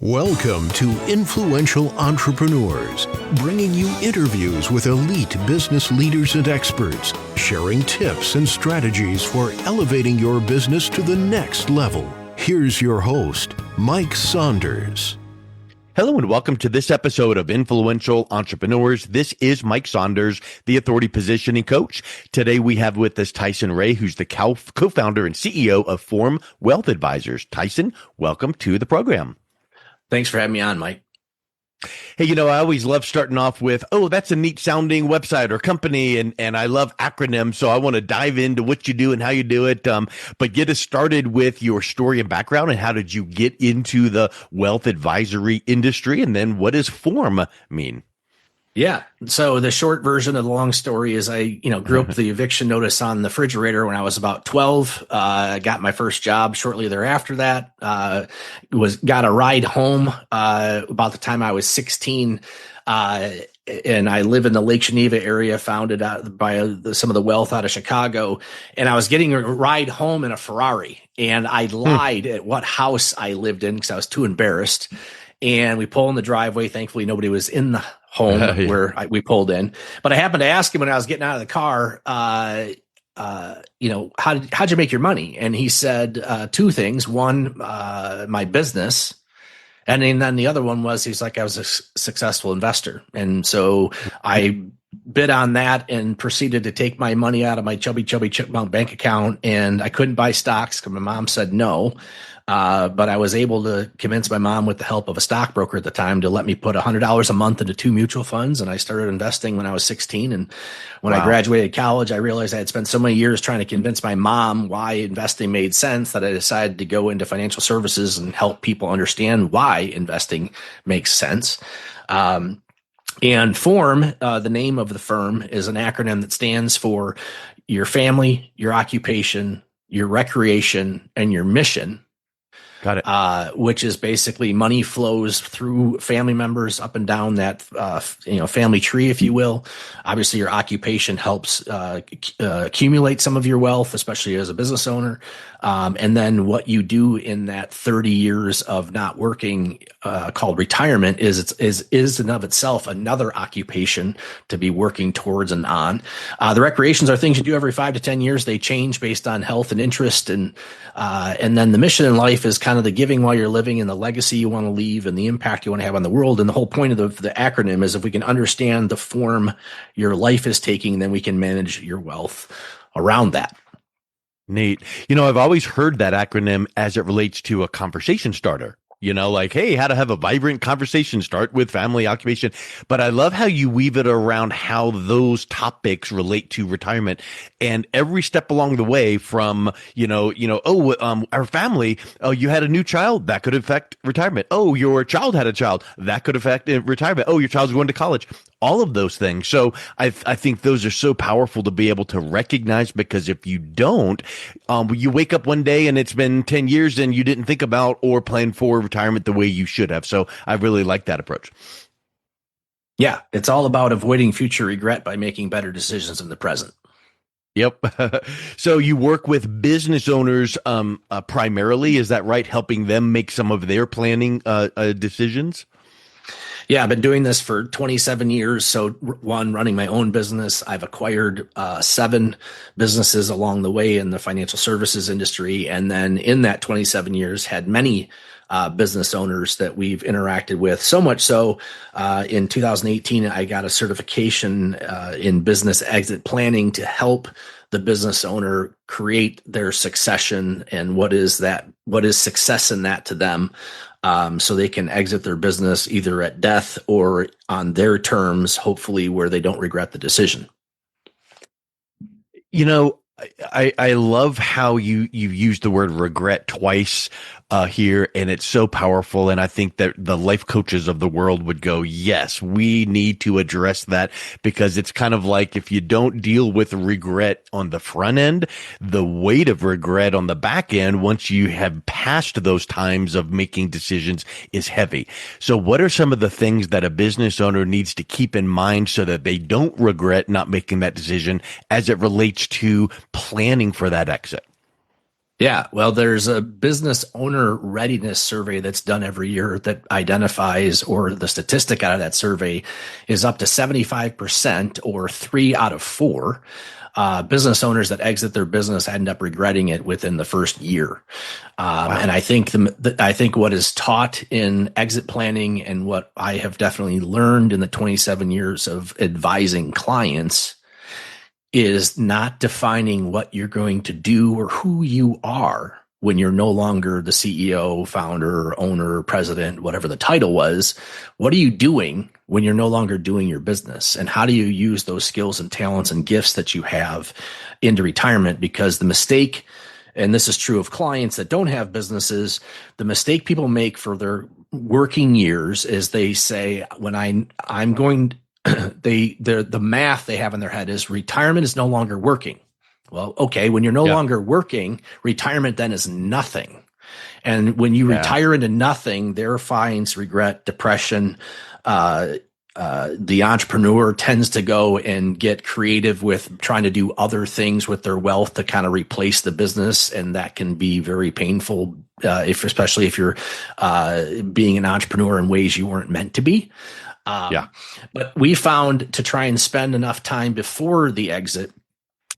Welcome to Influential Entrepreneurs, bringing you interviews with elite business leaders and experts, sharing tips and strategies for elevating your business to the next level. Here's your host, Mike Saunders. Hello and welcome to this episode of Influential Entrepreneurs. This is Mike Saunders, the Authority Positioning Coach. Today we have with us Tyson Ray, who's the co-founder and CEO of Form Wealth Advisors. Tyson, welcome to the program. Thanks for having me on, Mike. Hey, I always love starting off with, that's a neat sounding website or company. And I love acronyms. So I want to dive into what you do and how you do it. But get us started with your story and background and how did you get into the wealth advisory industry? And then what does Form mean? Yeah. So the short version of the long story is I, grew up with the eviction notice on the refrigerator when I was about 12. I got my first job shortly thereafter that. Got a ride home about the time I was 16. And I live in the Lake Geneva area, founded by some of the wealth out of Chicago. And I was getting a ride home in a Ferrari. And I lied at what house I lived in because I was too embarrassed. And we pull in the driveway. Thankfully, nobody was in the home where we pulled in. But I happened to ask him when I was getting out of the car, how'd you make your money? And he said two things. One, my business. And then the other one was, he's like, I was a successful investor. And so I bid on that and proceeded to take my money out of my chubby chipmunk bank account. And I couldn't buy stocks because my mom said no. But I was able to convince my mom with the help of a stockbroker at the time to let me put $100 a month into two mutual funds. And I started investing when I was 16. And when I graduated college, I realized I had spent so many years trying to convince my mom why investing made sense that I decided to go into financial services and help people understand why investing makes sense. And Form, the name of the firm, is an acronym that stands for your family, your occupation, your recreation, and your mission. Got it. Which is basically money flows through family members up and down that, family tree, if you will. Obviously, your occupation helps accumulate some of your wealth, especially as a business owner. And then what you do in that 30 years of not working, called retirement, is in of itself another occupation to be working towards and on. The recreations are things you do every 5 to 10 years. They change based on health and interest, and then the mission in life is kind of the giving while you're living and the legacy you want to leave and the impact you want to have on the world. And the whole point of the acronym is if we can understand the form your life is taking, then we can manage your wealth around that. Neat. I've always heard that acronym as it relates to a conversation starter. Like, hey, how to have a vibrant conversation start with family, occupation. But I love how you weave it around how those topics relate to retirement and every step along the way from, our family, you had a new child that could affect retirement. Oh, your child had a child that could affect retirement. Oh, your child's going to college. All of those things. So I think those are so powerful to be able to recognize, because if you don't, you wake up one day and it's been 10 years and you didn't think about or plan for retirement the way you should have. So I really like that approach. Yeah, it's all about avoiding future regret by making better decisions in the present. Yep. So you work with business owners primarily, is that right? Helping them make some of their planning decisions? Yeah, I've been doing this for 27 years. So one, running my own business. I've acquired 7 businesses along the way in the financial services industry. And then in that 27 years, had many business owners that we've interacted with. So much so, in 2018, I got a certification in business exit planning to help the business owner create their succession and what is success in that to them. So they can exit their business either at death or on their terms, hopefully where they don't regret the decision. I love how you used the word regret twice here, and it's so powerful. And I think that the life coaches of the world would go, yes, we need to address that, because it's kind of like if you don't deal with regret on the front end, the weight of regret on the back end, once you have passed those times of making decisions, is heavy. So what are some of the things that a business owner needs to keep in mind so that they don't regret not making that decision as it relates to planning for that exit? Yeah, well, there's a business owner readiness survey that's done every year that identifies, or the statistic out of that survey is up to 75% or 3 out of 4 business owners that exit their business end up regretting it within the first year. And Wow. I think what is taught in exit planning and what I have definitely learned in the 27 years of advising clients is not defining what you're going to do or who you are when you're no longer the CEO, founder, owner, president, whatever the title was. What are you doing when you're no longer doing your business? And how do you use those skills and talents and gifts that you have into retirement? Because the mistake, and this is true of clients that don't have businesses, the mistake people make for their working years is they say, when I'm going the math they have in their head is retirement is no longer working. Well, okay, when you're no Yeah. longer working, retirement then is nothing. And when you Yeah. retire into nothing, there finds regret, depression. The entrepreneur tends to go and get creative with trying to do other things with their wealth to kind of replace the business, and that can be very painful, especially if you're being an entrepreneur in ways you weren't meant to be. Yeah. But we found to try and spend enough time before the exit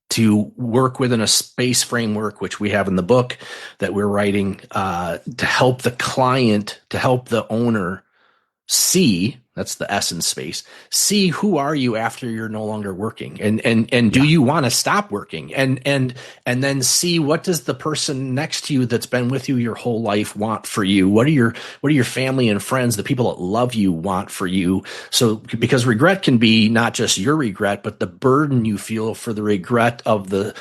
to work within a space framework, which we have in the book that we're writing, to help the client, to help the owner see, that's the essence space, see who are you after you're no longer working, and do Yeah. you want to stop working, and then see what does the person next to you that's been with you your whole life want for you. What are your family and friends, the people that love you, want for you? So because regret can be not just your regret, but the burden you feel for the regret of the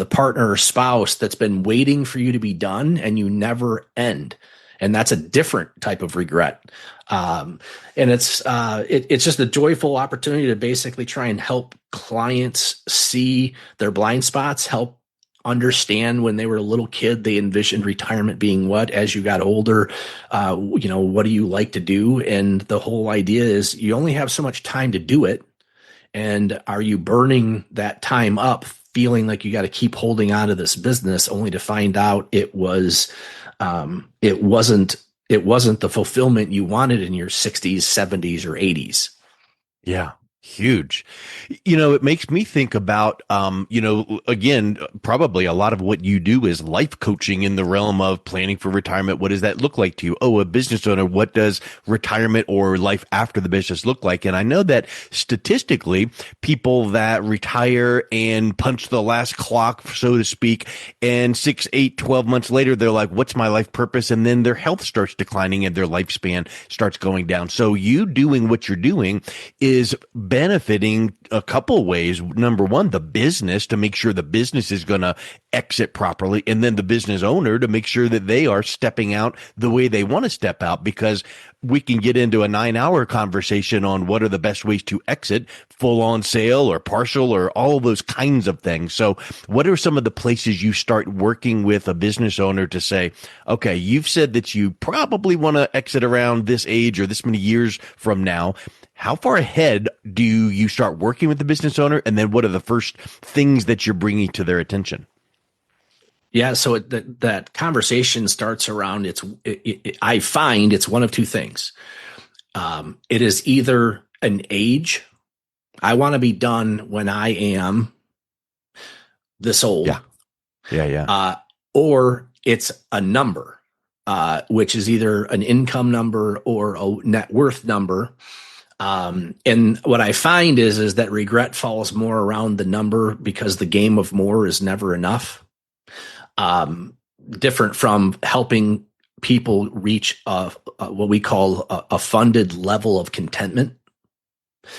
partner or spouse that's been waiting for you to be done and you never end. And that's a different type of regret. And it's just a joyful opportunity to basically try and help clients see their blind spots, help understand when they were a little kid, they envisioned retirement being what, as you got older, what do you like to do? And the whole idea is you only have so much time to do it. And are you burning that time up, feeling like you got to keep holding on to this business only to find out it wasn't the fulfillment you wanted in your 60s, 70s, or 80s. Yeah. Huge. It makes me think about, again, probably a lot of what you do is life coaching in the realm of planning for retirement. What does that look like to you? Oh, a business owner, what does retirement or life after the business look like? And I know that statistically, people that retire and punch the last clock, so to speak, and 6, 8, 12 months later, they're like, what's my life purpose? And then their health starts declining and their lifespan starts going down. So you doing what you're doing is benefiting a couple ways. Number one, the business, to make sure the business is going to exit properly, and then the business owner to make sure that they are stepping out the way they want to step out, because we can get into a 9-hour conversation on what are the best ways to exit, full on sale or partial or all of those kinds of things. So what are some of the places you start working with a business owner to say, okay, you've said that you probably want to exit around this age or this many years from now. How far ahead do you start working with the business owner? And then what are the first things that you're bringing to their attention? Yeah, so that conversation starts around I find it's one of two things. It is either an age. I want to be done when I am this old. Yeah. Yeah. Yeah. Or it's a number, which is either an income number or a net worth number. And what I find is that regret falls more around the number because the game of more is never enough. Different from helping people reach what we call a funded level of contentment.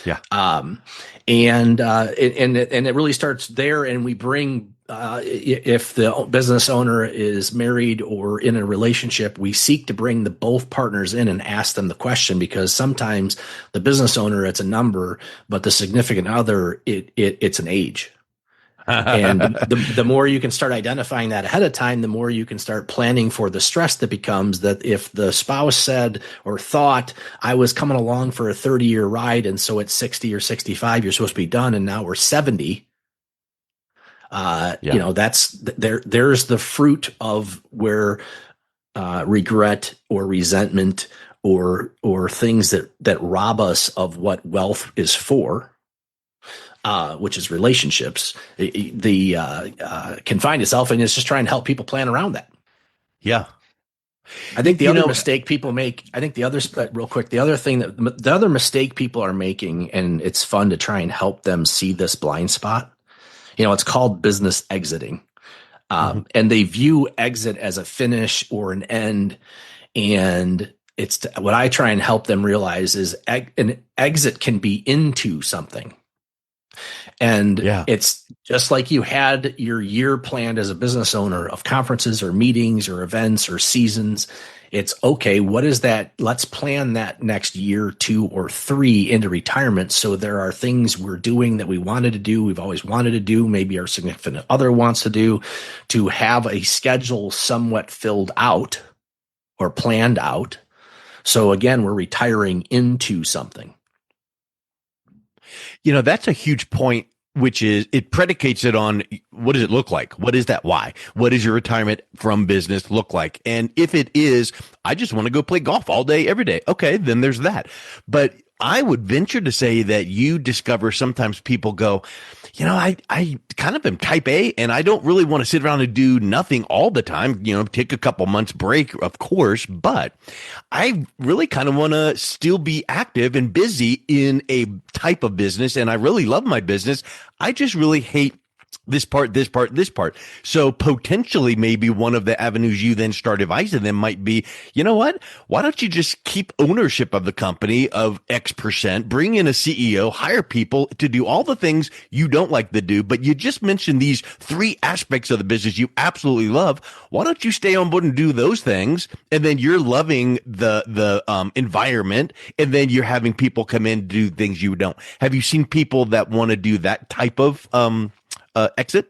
Yeah. And it really starts there. And we bring, if the business owner is married or in a relationship, we seek to bring both partners in and ask them the question, because sometimes the business owner, it's a number, but the significant other, it's an age. And the more you can start identifying that ahead of time, the more you can start planning for the stress that becomes that if the spouse said or thought, I was coming along for a 30-year ride, and so at 60 or 65, you're supposed to be done, and now we're 70. Yeah. There's the fruit of where regret or resentment or things that rob us of what wealth is for, which is relationships, can find itself, and it's just trying to help people plan around that. Yeah. I think the other mistake people make, real quick, the other mistake people are making, and it's fun to try and help them see this blind spot. It's called business exiting. And they view exit as a finish or an end. And what I try and help them realize is an exit can be into something. And it's just like you had your year planned as a business owner of conferences or meetings or events or seasons. It's okay. What is that? Let's plan that next year, 2 or 3 into retirement. So there are things we're doing that we wanted to do. We've always wanted to do. Maybe our significant other wants to do, to have a schedule somewhat filled out or planned out. So again, we're retiring into something. That's a huge point, which is it predicates it on what does it look like? What is that why? What does your retirement from business look like? And if it is, I just want to go play golf all day, every day. Okay, then there's that. But I would venture to say that you discover sometimes people go, I kind of am type A and I don't really want to sit around and do nothing all the time, take a couple months break, of course, but I really kind of want to still be active and busy in a type of business. And I really love my business. I just really hate this part. So potentially maybe one of the avenues you then start advising them might be, you know what? Why don't you just keep ownership of the company of X%, bring in a CEO, hire people to do all the things you don't like to do, but you just mentioned these 3 aspects of the business you absolutely love. Why don't you stay on board and do those things? And then you're loving the environment, and then you're having people come in and do things you don't. Have you seen people that want to do that type of exit?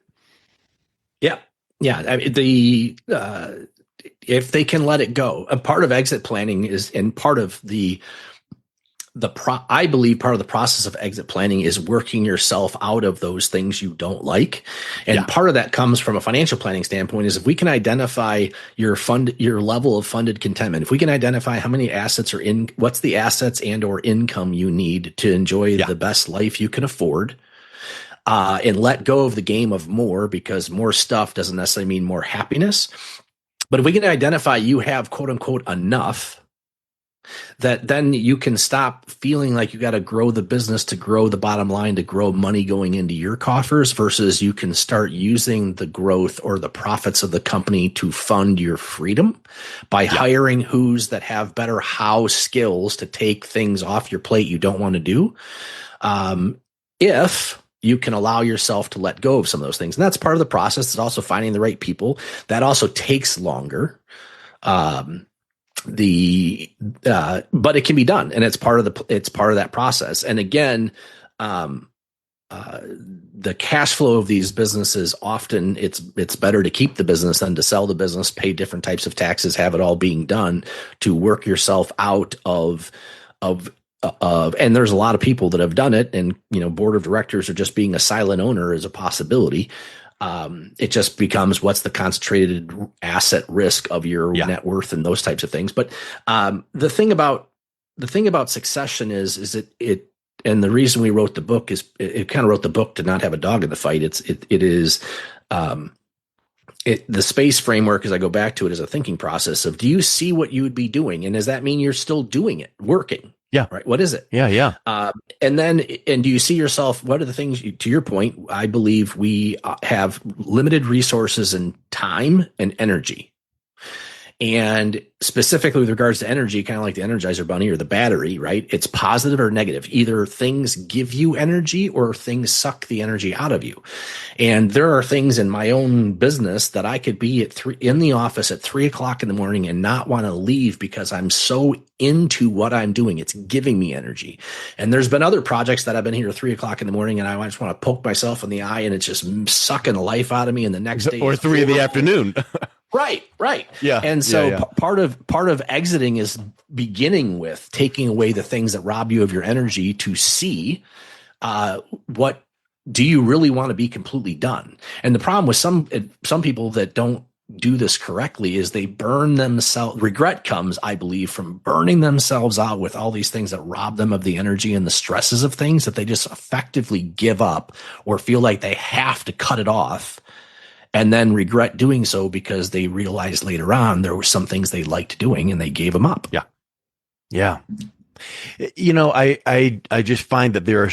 Yeah. I mean, if they can let it go, a part of exit planning is, and part of I believe part of the process of exit planning is working yourself out of those things you don't like. And part of that comes from a financial planning standpoint is if we can identify your level of funded contentment, if we can identify how many assets are what's the assets and or income you need to enjoy the best life you can afford, and let go of the game of more, because more stuff doesn't necessarily mean more happiness. But if we can identify you have quote unquote enough, that then you can stop feeling like you got to grow the business to grow the bottom line, to grow money going into your coffers, versus you can start using the growth or the profits of the company to fund your freedom by hiring who's that have better how skills to take things off your plate you don't want to do. If you can allow yourself to let go of some of those things. And that's part of the process. It's also finding the right people. That also takes longer. But it can be done, and it's part of that process. And again, the cash flow of these businesses, often it's better to keep the business than to sell the business, pay different types of taxes, have it all being done to work yourself out of and there's a lot of people that have done it, and board of directors or just being a silent owner is a possibility. It just becomes what's the concentrated asset risk of your net worth and those types of things. But the thing about succession is it and the reason we wrote the book is it kind of wrote the book to not have a dog in the fight. The space framework, as I go back to it, is a thinking process of, do you see what you would be doing? And does that mean you're still doing it, working? Yeah. Right. What is it? Yeah. And do you see yourself? What are the things, to your point, I believe we have limited resources and time and energy. And specifically with regards to energy, kind of like the Energizer Bunny or the battery, right? It's positive or negative. Either things give you energy or things suck the energy out of you. And there are things in my own business that I could be in the office at 3:00 in the morning and not want to leave because I'm so into what I'm doing. It's giving me energy. And there's been other projects that I've been here at 3:00 in the morning and I just want to poke myself in the eye and it's just sucking the life out of me. And the next day, or 3 in the afternoon. Right. Yeah. And so part of exiting is beginning with taking away the things that rob you of your energy to see what do you really want to be completely done? And the problem with some people that don't do this correctly is they burn themselves. Regret comes, I believe, from burning themselves out with all these things that rob them of the energy and the stresses of things that they just effectively give up or feel like they have to cut it off, and then regret doing so because they realized later on there were some things they liked doing and they gave them up. Yeah. Yeah. I just find that there are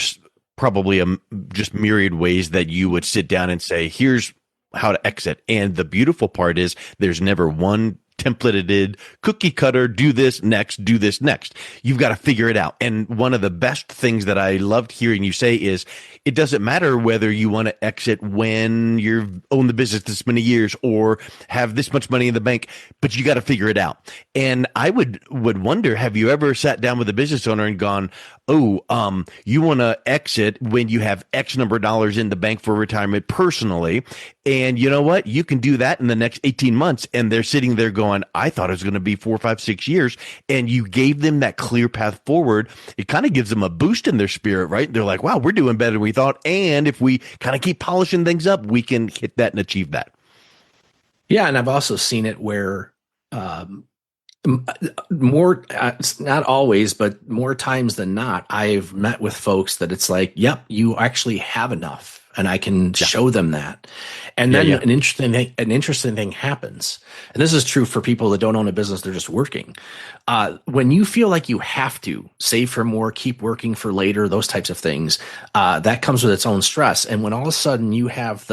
probably just myriad ways that you would sit down and say, here's how to exit. And the beautiful part is there's never one templated cookie cutter, do this next, do this next. You've got to figure it out. And one of the best things that I loved hearing you say is it doesn't matter whether you want to exit when you've owned the business this many years or have this much money in the bank, but you got to figure it out. And I would wonder, have you ever sat down with a business owner and gone, you want to exit when you have X number of dollars in the bank for retirement personally. And you know what? You can do that in the next 18 months. And they're sitting there going, I thought it was going to be 4, 5, 6 years. And you gave them that clear path forward. It kind of gives them a boost in their spirit, right? They're like, wow, we're doing better than we thought. And if we kind of keep polishing things up, we can hit that and achieve that. Yeah. And I've also seen it where, more not always, but more times than not, I've met with folks that it's like, yep, you actually have enough, and I can show them that. And then an interesting thing happens. And this is true for people that don't own a business, they're just working. When you feel like you have to save for more, keep working for later, those types of things, that comes with its own stress. And when all of a sudden you have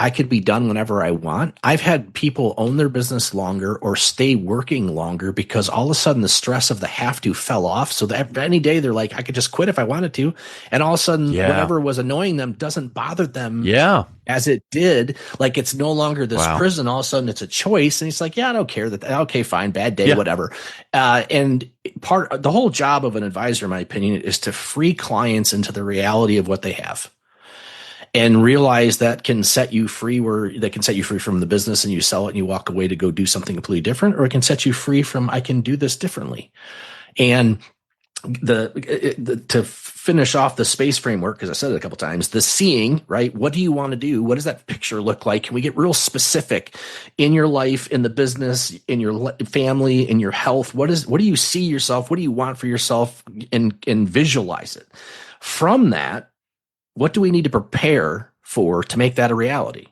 I could be done whenever I want. I've had people own their business longer or stay working longer because all of a sudden the stress of the have to fell off. So that any day they're like, I could just quit if I wanted to. And all of a sudden, whatever was annoying them doesn't bother them as it did. Like it's no longer this prison. All of a sudden it's a choice. And he's like, yeah, I don't care okay, fine, bad day, whatever. And the whole job of an advisor, in my opinion, is to free clients into the reality of what they have. And realize that can set you free from the business and you sell it and you walk away to go do something completely different, or it can set you free from, I can do this differently. And to finish off the space framework, because I said it a couple times, the seeing, right? What do you want to do? What does that picture look like? Can we get real specific in your life, in the business, in your family, in your health? What do you see yourself? What do you want for yourself? And visualize it. From that, what do we need to prepare for to make that a reality?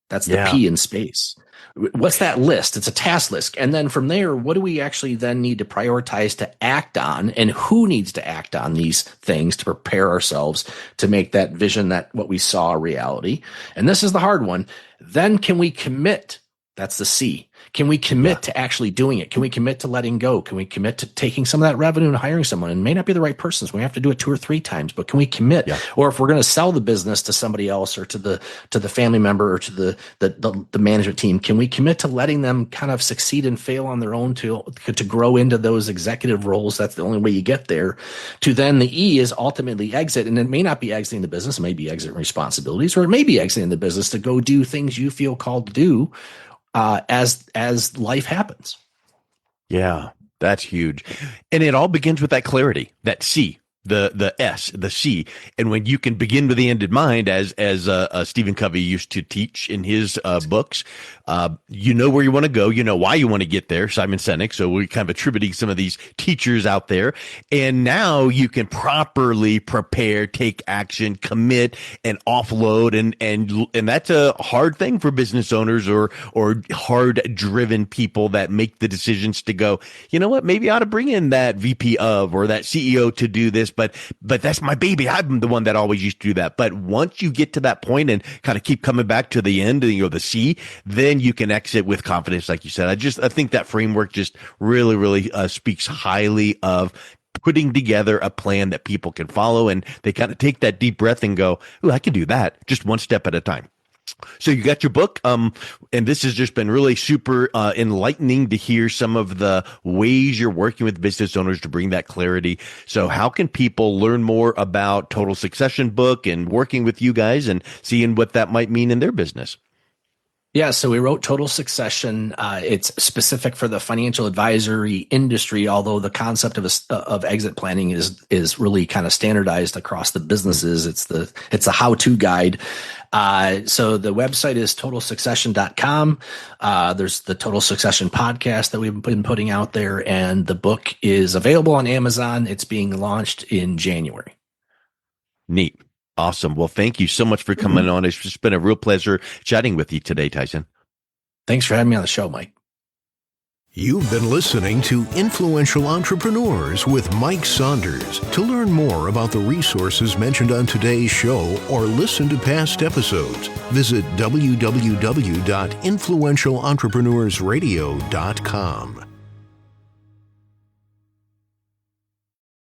That's the P in space. What's that list? It's a task list. And then from there, what do we actually then need to prioritize to act on, and who needs to act on these things to prepare ourselves to make that vision, that what we saw, a reality? And this is the hard one. Then can we commit? That's the C. Can we commit to actually doing it? Can we commit to letting go? Can we commit to taking some of that revenue and hiring someone? And it may not be the right person, so we have to do it 2 or 3 times, but can we commit? Or if we're going to sell the business to somebody else or to the family member or to the management team, can we commit to letting them kind of succeed and fail on their own to grow into those executive roles? That's the only way you get there. To then the E is ultimately exit. And it may not be exiting the business, it may be exiting responsibilities, or it may be exiting the business to go do things you feel called to do. As life happens. Yeah, that's huge. And it all begins with that clarity, that C, the S, the C. And when you can begin with the end in mind, as Stephen Covey used to teach in his books, you know where you want to go, you know why you want to get there, Simon Sinek. So we're kind of attributing some of these teachers out there. And now you can properly prepare, take action, commit, and offload. And that's a hard thing for business owners or hard driven people that make the decisions to go, you know what, maybe I ought to bring in that VP of or that CEO to do this. But that's my baby. I'm the one that always used to do that. But once you get to that point and kind of keep coming back to the end, the C, then you can exit with confidence, like you said. I think that framework just really, really speaks highly of putting together a plan that people can follow, and they kind of take that deep breath and go, "Ooh, I can do that," just one step at a time. So you got your book, and this has just been really super enlightening to hear some of the ways you're working with business owners to bring that clarity. So how can people learn more about Total Succession book and working with you guys and seeing what that might mean in their business? Yeah, so we wrote Total Succession. It's specific for the financial advisory industry, although the concept of exit planning is really kind of standardized across the businesses. It's a how-to guide. So the website is totalsuccession.com. There's the Total Succession podcast that we've been putting out there, and the book is available on Amazon. It's being launched in January. Neat. Awesome. Well, thank you so much for coming on. It's just been a real pleasure chatting with you today, Tyson. Thanks for having me on the show, Mike. You've been listening to Influential Entrepreneurs with Mike Saunders. To learn more about the resources mentioned on today's show or listen to past episodes, visit www.influentialentrepreneurssradio.com.